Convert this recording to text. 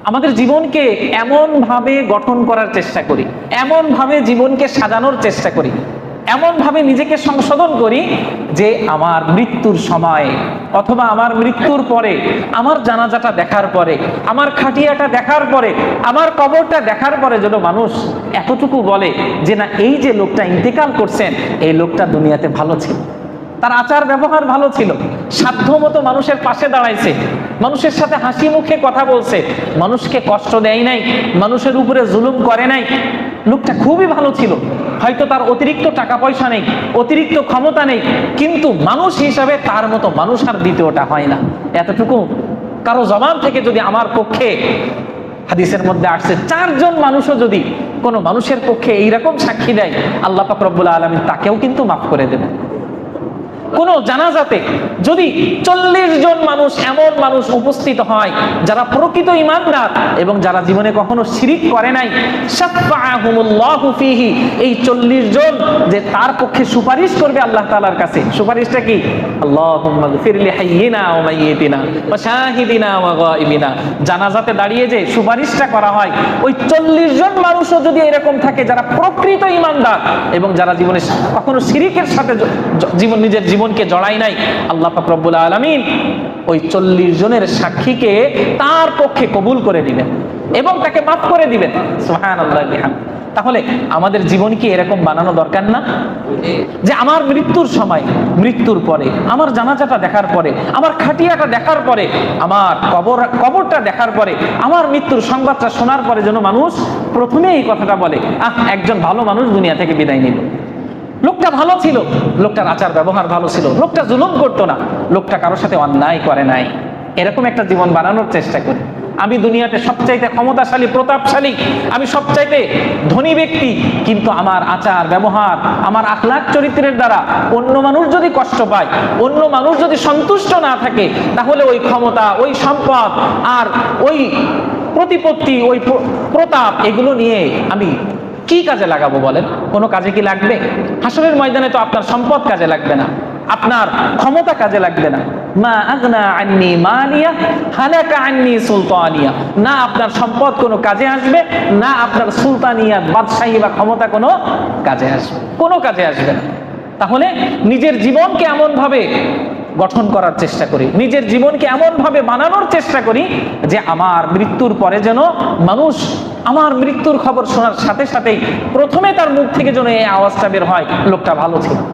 আমাদের জীবনকে এমন ভাবে গঠন করার চেষ্টা করি, এমন ভাবে জীবনকে সাজানোর চেষ্টা করি, এমন ভাবে নিজেকে সংশোধন করি যে আমার মৃত্যুর সময় অথবা আমার মৃত্যুর পরে, আমার জানাজাটা দেখার পরে, আমার খাটিয়াটা দেখার পরে, আমার কবরটা দেখার পরে যেন মানুষ এতটুকু বলে যে না, এই যে লোকটা ইন্তেকাল করছেন, এই লোকটা দুনিয়াতে ভালো ছিল, তার আচার ব্যবহার ভালো ছিল, সাধ্যমতো মানুষের পাশে দাঁড়াইছে, মানুষের সাথে হাসি মুখে কথা বলছে, মানুষকে কষ্ট দেয় নাই, মানুষের উপরে জুলুম করে নাই, লোকটা খুবই ভালো ছিল। হয়তো তার অতিরিক্ত টাকা পয়সা নেই, অতিরিক্ত ক্ষমতা নেই, কিন্তু মানুষ হিসাবে তার মতো মানুষ আর দ্বিতীয়টা হয় না। এতটুকু কারো জবান থেকে যদি আমার পক্ষে, হাদিসের মধ্যে আসছে, 4 জন মানুষও যদি কোনো মানুষের পক্ষে এইরকম সাক্ষী দেয়, আল্লাহ পাক রব্বুল আলামিন তাকেও কিন্তু মাফ করে দেবেন। কোন জানাজাতে যদি 40 জন মানুষ, এমন মানুষ উপস্থিত হয় যারা প্রকৃত ঈমানদার এবং যারা জীবনে কখনো শিরিক করে নাই, শাফাআহুমুল্লাহু ফীহি, এই 40 জন যে তার পক্ষে সুপারিশ করবে আল্লাহ তাআলার কাছে। সুপারিশটা কি? আল্লাহুম্মা গফির লি হাইয়িনা ওয়া মাইয়িতিনা ওয়া শাহিদিনা ওয়া গায়িবিনা। জানাজাতে দাঁড়িয়ে যে সুপারিশটা করা হয়, ওই 40 জন মানুষও যদি এরকম থাকে যারা প্রকৃত ঈমানদার এবং যারা জীবনে কখনো শিরিকের সাথে নিজের জীবনকে জড়াই নাই, আল্লাহ পাক রব্বুল আলামিন ওই 40 জনের সাক্ষীকে তার পক্ষে কবুল করে দিবেন এবং তাকে মাফ করে দিবেন। সুবহানাল্লাহ বিহামদিহি। তাহলে আমাদের জীবন কি এরকম বানানো দরকার না? যে আমার মৃত্যুর সময়, মৃত্যুর পরে, আমার জানাজাটা দেখার পরে, আমার খাটিয়াটা দেখার পরে, আমার কবরটা দেখার পরে, আমার মৃত্যুর সংবাদটা শোনার পরে যেন মানুষ প্রথমে এই কথাটা বলে, একজন ভালো মানুষ দুনিয়া থেকে বিদায় নিল, লোকটা ভালো ছিল, লোকটার আচার ব্যবহার ভালো ছিল, লোকটা জুলুম করতো না, লোকটা কারোর সাথে অন্যায় করে নাই। এরকম একটা জীবন বানানোর চেষ্টা করি। আমি দুনিয়াতে সবচাইতে ক্ষমতাশালী, প্রতাপশালী, আমি সবচাইতে ধনী ব্যক্তি, কিন্তু আমার আচার ব্যবহার, আমার আখলাক চরিত্রের দ্বারা অন্য মানুষ যদি কষ্ট পায়, অন্য মানুষ যদি সন্তুষ্ট না থাকে, তাহলে ওই ক্ষমতা, ওই সম্পদ আর ওই প্রতিপত্তি, ওই প্রতাপ, এগুলো নিয়ে আমি কি কাজে লাগাবো বলেন? কোনো কাজে কি লাগবে? হাসরের ময়দানে তো আপনার সম্পদ কাজে লাগবে না, আপনার ক্ষমতা কাজে লাগবে না। মা আগনা আন্নি মালিয়া হালাকা আন্নি সুলতানিয়া। না আপনার সম্পদ কোনো কাজে আসবে, না আপনার সুলতানিয়াত, বাদশাহী বা ক্ষমতা কোনো কাজে আসবে, কোনো কাজে আসবে না। তাহলে নিজের জীবনকে এমন ভাবে গঠন করার চেষ্টা করি, নিজের জীবনকে এমন ভাবে বানানোর চেষ্টা করি যে আমার মৃত্যুর পরে যেন মানুষ আমার মৃত্যুর খবর শোনার সাথে সাথেই প্রথমে তার মুখ থেকে যেন এই আওয়াজটা বের হয়, লোকটা ভালো ছিল।